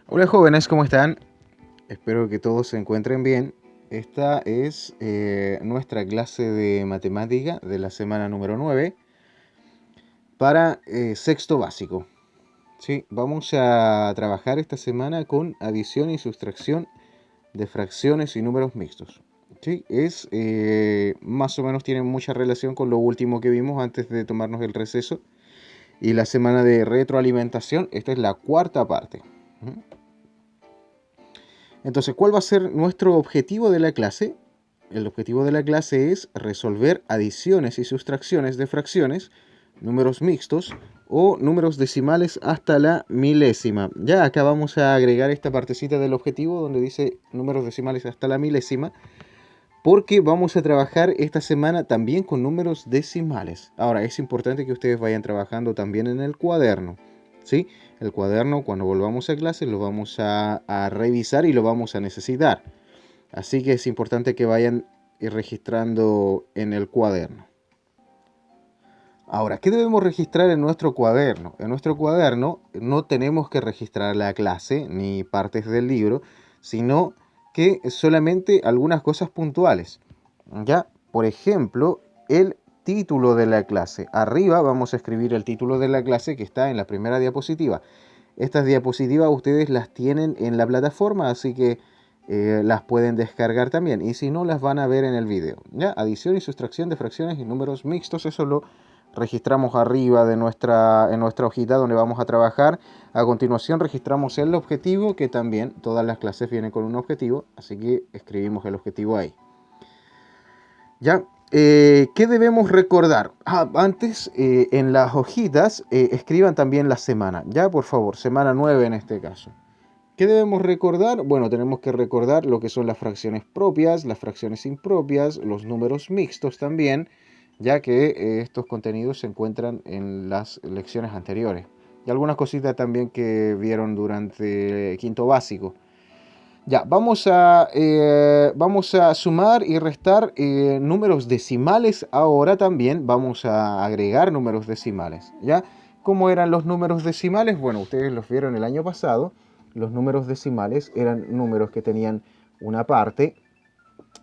Hola jóvenes, ¿cómo están? Espero que todos se encuentren bien. Esta es nuestra clase de matemática de la semana número 9 para sexto básico. ¿Sí? Vamos a trabajar esta semana con adición y sustracción de fracciones y números mixtos. ¿Sí? Más o menos tiene mucha relación con lo último que vimos antes de tomarnos el receso. Y la semana de retroalimentación, esta es la cuarta parte. Entonces, ¿cuál va a ser nuestro objetivo de la clase? El objetivo de la clase es resolver adiciones y sustracciones de fracciones, números mixtos o números decimales hasta la milésima. Ya acá vamos a agregar esta partecita del objetivo donde dice números decimales hasta la milésima, porque vamos a trabajar esta semana también con números decimales. Ahora, es importante que ustedes vayan trabajando también en el cuaderno, ¿sí? El cuaderno, cuando volvamos a clase, lo vamos a revisar y lo vamos a necesitar. Así que es importante que vayan registrando en el cuaderno. Ahora, ¿qué debemos registrar en nuestro cuaderno? En nuestro cuaderno no tenemos que registrar la clase ni partes del libro, sino que solamente algunas cosas puntuales. ¿Ya? Por ejemplo, el título de la clase. Arriba vamos a escribir el título de la clase que está en la primera diapositiva. Estas diapositivas ustedes las tienen en la plataforma, así que las pueden descargar también. Y si no, las van a ver en el video. ¿Ya? Adición y sustracción de fracciones y números mixtos, eso lo registramos arriba en nuestra hojita donde vamos a trabajar. A continuación registramos el objetivo, que también todas las clases vienen con un objetivo, así que escribimos el objetivo ahí. ¿Ya? ¿Qué debemos recordar? Antes, en las hojitas, escriban también la semana. Ya, por favor, semana 9 en este caso. ¿Qué debemos recordar? Bueno, tenemos que recordar lo que son las fracciones propias, las fracciones impropias, los números mixtos también, ya que estos contenidos se encuentran en las lecciones anteriores. Y algunas cositas también que vieron durante quinto básico. Ya, vamos a sumar y restar números decimales ahora también. Vamos a agregar números decimales, ¿ya? ¿Cómo eran los números decimales? Bueno, ustedes los vieron el año pasado. Los números decimales eran números que tenían una parte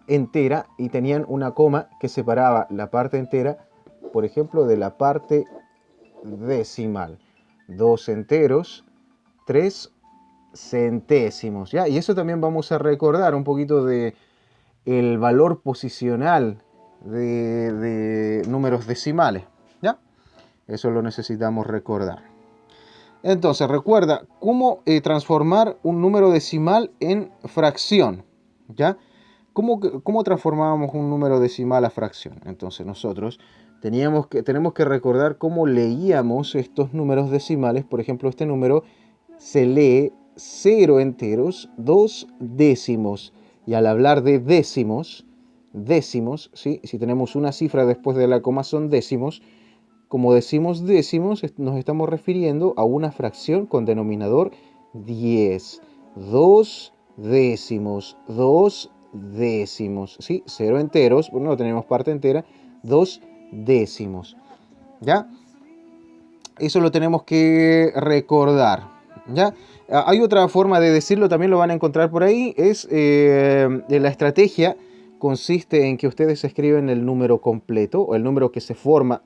entera y tenían una coma que separaba la parte entera, por ejemplo, de la parte decimal. 2 enteros, 3 centésimos, ¿ya? Y eso también vamos a recordar un poquito de el valor posicional de números decimales, ¿ya? Eso lo necesitamos recordar. Entonces, recuerda cómo transformar un número decimal en fracción, ¿ya? ¿Cómo transformábamos un número decimal a fracción? Entonces, nosotros tenemos que recordar cómo leíamos estos números decimales. Por ejemplo, este número se lee 0 enteros, 2 décimos. Y al hablar de décimos, ¿sí? Si tenemos una cifra después de la coma son décimos. Como decimos décimos, nos estamos refiriendo a una fracción con denominador 10. 2 décimos, 2 décimos, ¿sí? 0 enteros, bueno, no tenemos parte entera, 2 décimos, ¿ya? Eso lo tenemos que recordar, ¿ya? Hay otra forma de decirlo, también lo van a encontrar por ahí, es la estrategia consiste en que ustedes escriben el número completo, o el número que se forma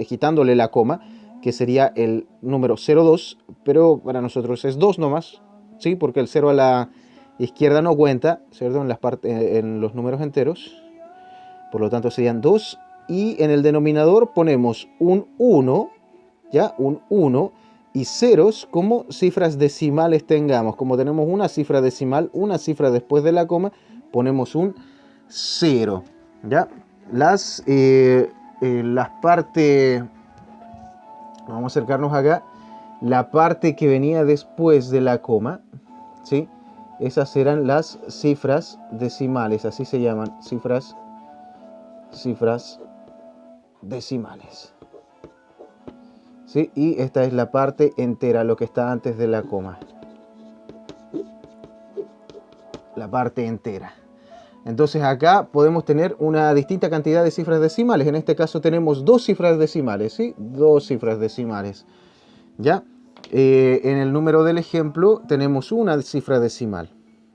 quitándole la coma, que sería el número 02, pero para nosotros es 2 nomás, ¿sí? Porque el 0 a la izquierda no cuenta, ¿cierto? En los números enteros, por lo tanto serían 2, y en el denominador ponemos un 1, ¿ya? Un 1 y ceros como cifras decimales tengamos. Como tenemos una cifra decimal, una cifra después de la coma, ponemos un 0, ¿ya? Las partes, vamos a acercarnos acá, la parte que venía después de la coma, ¿sí? Esas eran las cifras decimales, así se llaman, cifras decimales. ¿Sí? Y esta es la parte entera, lo que está antes de la coma. La parte entera. Entonces acá podemos tener una distinta cantidad de cifras decimales. En este caso tenemos 2 cifras decimales, ¿sí? 2 cifras decimales. ¿Ya? En el número del ejemplo tenemos una cifra decimal.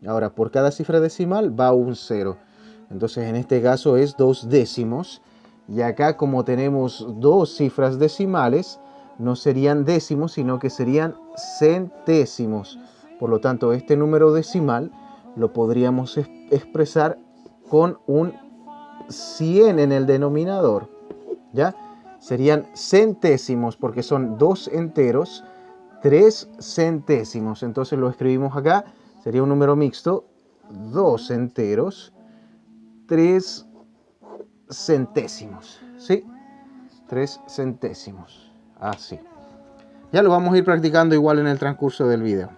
Ahora, por cada cifra decimal va un 0. Entonces, en este caso es 2 décimos. Y acá, como tenemos dos cifras decimales, no serían décimos, sino que serían centésimos. Por lo tanto, este número decimal lo podríamos expresar con un 100 en el denominador. ¿Ya? Serían centésimos porque son dos enteros, 3 centésimos. Entonces lo escribimos acá, sería un número mixto, 2 enteros, 3 centésimos. ¿Sí? 3 centésimos. Así. Ya lo vamos a ir practicando igual en el transcurso del video.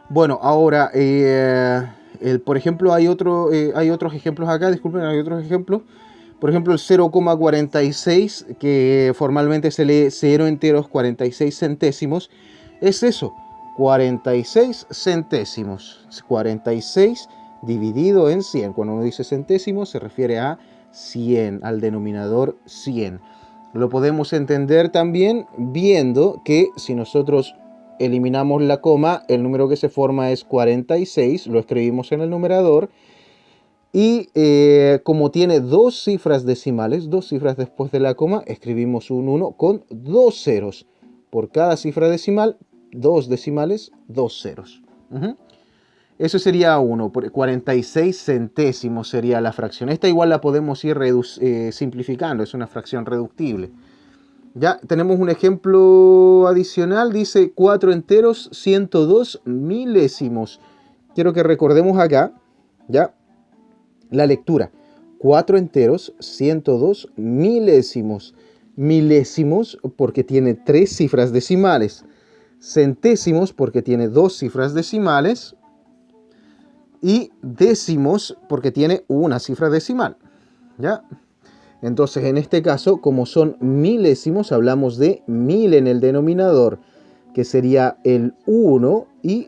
Bueno, ahora, por ejemplo, hay otros ejemplos acá, disculpen, hay otros ejemplos. Por ejemplo, el 0,46, que formalmente se lee 0 enteros 46 centésimos, es eso, 46 centésimos. 46 dividido en 100. Cuando uno dice centésimos se refiere a 100, al denominador 100. Lo podemos entender también viendo que si nosotros eliminamos la coma, el número que se forma es 46, lo escribimos en el numerador. Y como tiene dos cifras decimales, dos cifras después de la coma, escribimos un 1 con dos ceros. Por cada cifra decimal, dos decimales, dos ceros. Eso sería 1, 46 centésimos sería la fracción. Esta igual la podemos ir simplificando, es una fracción reductible. Ya tenemos un ejemplo adicional, dice 4 enteros 102 milésimos. Quiero que recordemos acá, ya, la lectura. 4 enteros 102 milésimos. Milésimos porque tiene 3 cifras decimales. Centésimos porque tiene 2 cifras decimales. Y décimos porque tiene una cifra decimal. ¿Ya? Entonces, en este caso, como son milésimos, hablamos de 1000 en el denominador, que sería el 1 y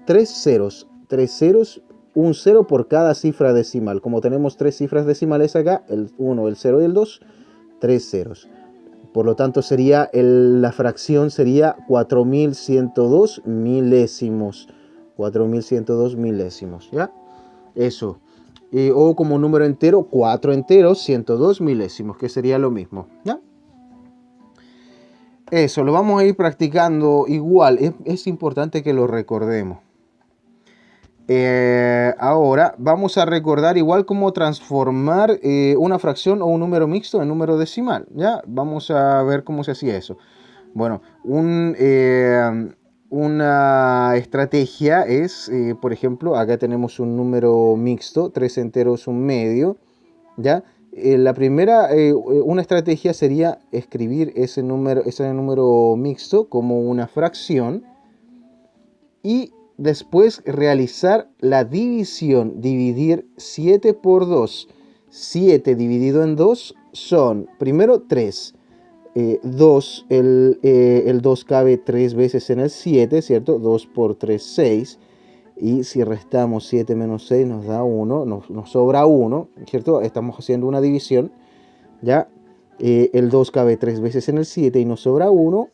3 ceros. 3 ceros, un 0 por cada cifra decimal. Como tenemos 3 cifras decimales acá, el 1, el 0 y el 2, 3 ceros. Por lo tanto, la fracción sería 4102 milésimos. 4102 milésimos, ¿ya? Eso. O como número entero, 4 enteros, 102 milésimos, que sería lo mismo, ¿ya? Eso, lo vamos a ir practicando igual. Es importante que lo recordemos. Ahora vamos a recordar igual cómo transformar una fracción o un número mixto en número decimal, ¿ya? Vamos a ver cómo se hacía eso. Bueno, una estrategia es, por ejemplo, acá tenemos un número mixto, 3 enteros, un medio, ¿ya? Una estrategia sería escribir ese número mixto como una fracción y después realizar la división, dividir 7 por 2. 7 dividido en 2 son, primero 3. 2, el 2 cabe 3 veces en el 7, ¿cierto? 2 por 3, 6. Y si restamos 7 menos 6 nos da 1, nos sobra 1, ¿cierto? Estamos haciendo una división, ¿ya? El 2 cabe 3 veces en el 7 y nos sobra 1.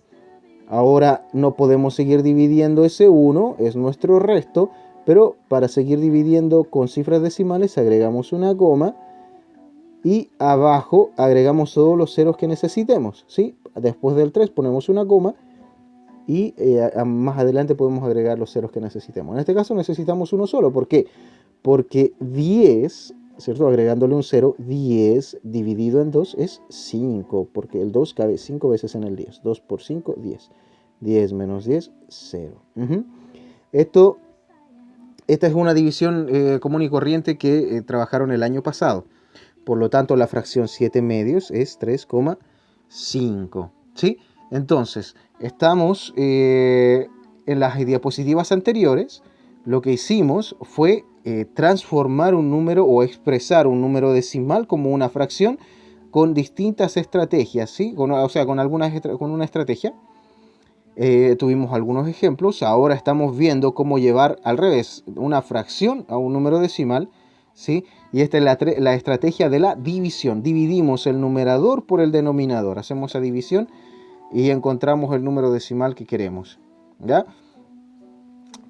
Ahora no podemos seguir dividiendo ese 1, es nuestro resto, pero para seguir dividiendo con cifras decimales agregamos una coma y abajo agregamos todos los ceros que necesitemos, ¿sí? Después del 3 ponemos una coma y más adelante podemos agregar los ceros que necesitemos. En este caso necesitamos uno solo. ¿Por qué? Porque 10, ¿cierto? Agregándole un 0, 10 dividido en 2 es 5, porque el 2 cabe 5 veces en el 10. 2 por 5, 10. 10 menos 10, 0. Esta es una división común y corriente que trabajaron el año pasado. Por lo tanto, la fracción 7 medios es 3,5. ¿Sí? Entonces, estamos en las diapositivas anteriores. Lo que hicimos fue transformar un número o expresar un número decimal como una fracción con distintas estrategias, ¿sí? Con una estrategia. Tuvimos algunos ejemplos. Ahora estamos viendo cómo llevar al revés una fracción a un número decimal, ¿sí? Y esta es la estrategia de la división. Dividimos el numerador por el denominador. Hacemos esa división y encontramos el número decimal que queremos, ¿ya?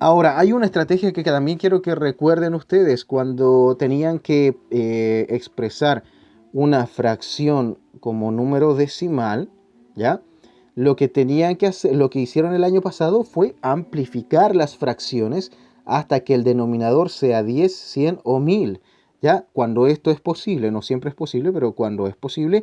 Ahora, hay una estrategia que también quiero que recuerden ustedes cuando tenían que expresar una fracción como número decimal, ¿ya? Lo que tenían que hacer, lo que hicieron el año pasado fue amplificar las fracciones hasta que el denominador sea 10, 100 o 1000, ¿ya? Cuando esto es posible, no siempre es posible, pero cuando es posible,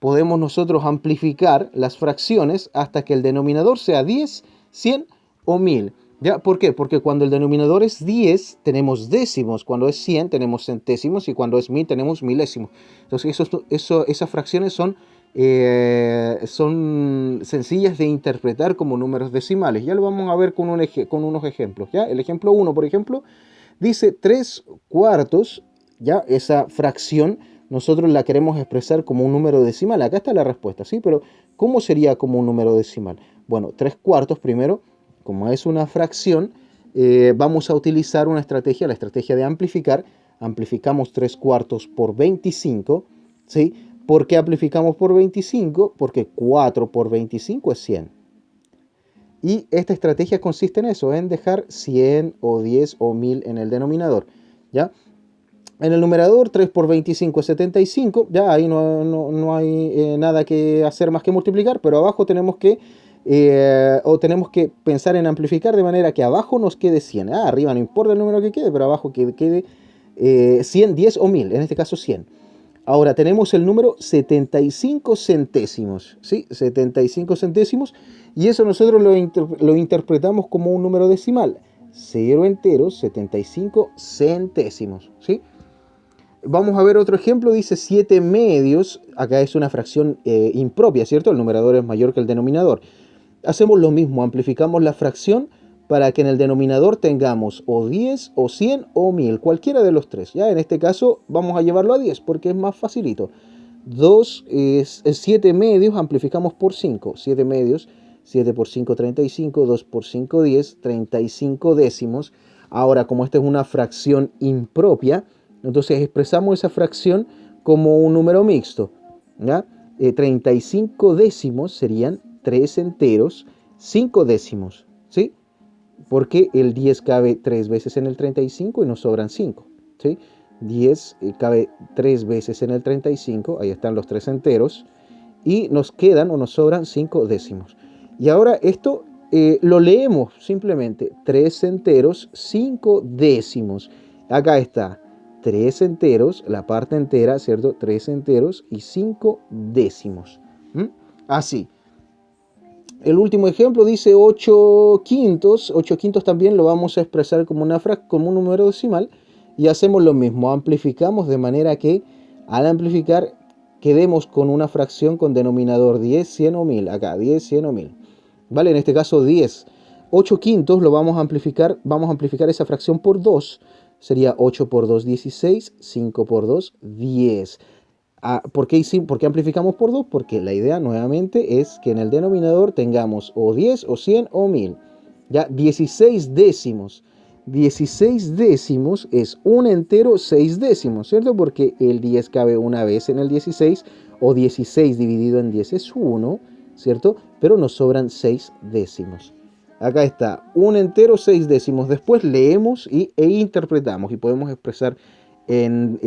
podemos nosotros amplificar las fracciones hasta que el denominador sea 10, 100 o 1000. ¿Ya? ¿Por qué? Porque cuando el denominador es 10 tenemos décimos, cuando es 100 tenemos centésimos y cuando es 1000 tenemos milésimos. Entonces esas fracciones son sencillas de interpretar como números decimales. Ya lo vamos a ver con unos ejemplos. ¿Ya? El ejemplo 1, por ejemplo, dice 3 cuartos. ¿Ya? Esa fracción nosotros la queremos expresar como un número decimal. Acá está la respuesta, ¿sí? Pero ¿cómo sería como un número decimal? Bueno, 3 cuartos primero. Como es una fracción, vamos a utilizar una estrategia, la estrategia de amplificar. Amplificamos 3 cuartos por 25, ¿sí? ¿Por qué amplificamos por 25? Porque 4 por 25 es 100. Y esta estrategia consiste en eso, en dejar 100 o 10 o 1000 en el denominador, ¿ya? En el numerador 3 por 25 es 75, ya ahí no hay nada que hacer más que multiplicar, pero abajo tenemos que pensar en amplificar de manera que abajo nos quede 100. Arriba no importa el número que quede, pero abajo que quede 100, 10 o 1000, en este caso 100. Ahora tenemos el número 75 centésimos, ¿sí? 75 centésimos, y eso nosotros lo interpretamos como un número decimal. 0 enteros, 75 centésimos, ¿sí? Vamos a ver otro ejemplo, dice 7 medios, acá es una fracción impropia, ¿cierto? El numerador es mayor que el denominador. Hacemos lo mismo, amplificamos la fracción para que en el denominador tengamos o 10 o 100 o 1000, cualquiera de los tres. ¿Ya? En este caso vamos a llevarlo a 10 porque es más facilito. 7 medios amplificamos por 5. 7 medios, 7 por 5, 35, 2 por 5, 10, 35 décimos. Ahora, como esta es una fracción impropia, entonces expresamos esa fracción como un número mixto. ¿Ya? 35 décimos serían 3 enteros, 5 décimos, ¿sí? Porque el 10 cabe 3 veces en el 35 y nos sobran 5, ¿sí? 10 cabe 3 veces en el 35, ahí están los 3 enteros, y nos quedan o nos sobran 5 décimos. Y ahora esto lo leemos simplemente, 3 enteros, 5 décimos. Acá está, 3 enteros, la parte entera, ¿cierto? 3 enteros y 5 décimos. Así. El último ejemplo dice 8 quintos. 8 quintos también lo vamos a expresar como un número decimal. Y hacemos lo mismo. Amplificamos de manera que al amplificar quedemos con una fracción con denominador 10, 100 o 1000. Acá 10, 100 o 1000. ¿Vale? En este caso 10. 8 quintos lo vamos a amplificar. Vamos a amplificar esa fracción por 2. Sería 8 por 2, 16. 5 por 2, 10. ¿Por qué amplificamos por 2? Porque la idea nuevamente es que en el denominador tengamos o 10 o 100 o 1000. Ya, 16 décimos. 16 décimos es un entero 6 décimos, ¿cierto? Porque el 10 cabe una vez en el 16, o 16 dividido en 10 es 1, ¿cierto? Pero nos sobran 6 décimos. Acá está, un entero 6 décimos. Después leemos e interpretamos y podemos expresar en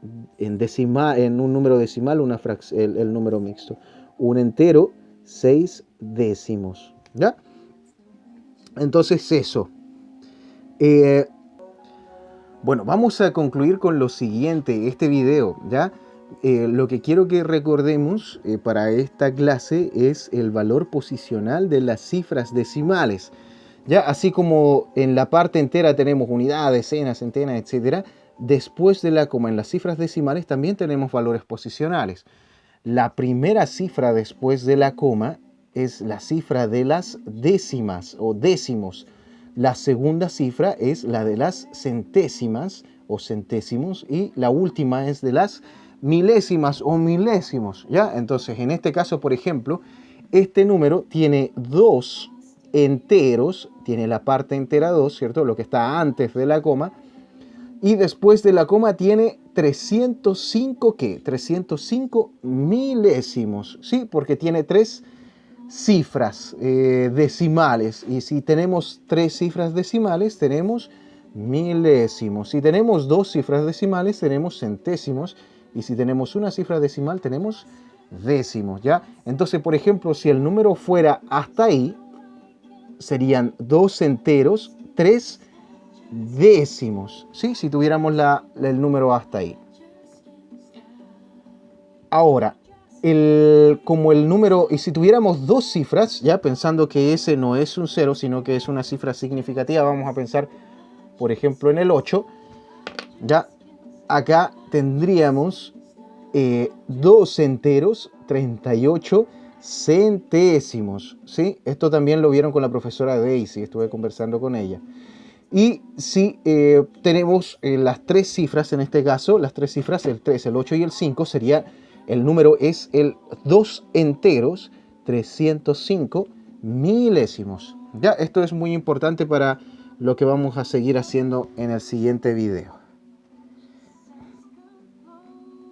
un número decimal el número mixto. Un entero, 6 décimos. ¿Ya? Entonces eso. Bueno, vamos a concluir con lo siguiente, este video, ¿ya? Lo que quiero que recordemos para esta clase es el valor posicional de las cifras decimales. ¿Ya? Así como en la parte entera tenemos unidad, decenas, centenas, etcétera, después de la coma en las cifras decimales también tenemos valores posicionales. La primera cifra después de la coma es la cifra de las décimas o décimos. La segunda cifra es la de las centésimas o centésimos y la última es de las milésimas o milésimos, ¿ya? Entonces, en este caso, por ejemplo, este número tiene 2 enteros, tiene la parte entera 2, ¿cierto? Lo que está antes de la coma, y después de la coma tiene 305, ¿qué? 305 milésimos, ¿sí? Porque tiene 3 cifras decimales. Y si tenemos 3 cifras decimales, tenemos milésimos. Si tenemos 2 cifras decimales, tenemos centésimos. Y si tenemos una cifra decimal, tenemos décimos, ¿ya? Entonces, por ejemplo, si el número fuera hasta ahí, serían 2 enteros, 3 décimos, ¿sí? Si tuviéramos el número hasta ahí. Ahora, como el número, y si tuviéramos 2 cifras, ya pensando que ese no es un 0, sino que es una cifra significativa, vamos a pensar, por ejemplo, en el 8, ya acá tendríamos 2 enteros, 38 centésimos, ¿sí? Esto también lo vieron con la profesora Daisy, estuve conversando con ella. Y si tenemos las 3 cifras, en este caso, las 3 cifras, el 3, el 8 y el 5, sería, el número es el 2 enteros, 305 milésimos. Ya, esto es muy importante para lo que vamos a seguir haciendo en el siguiente video.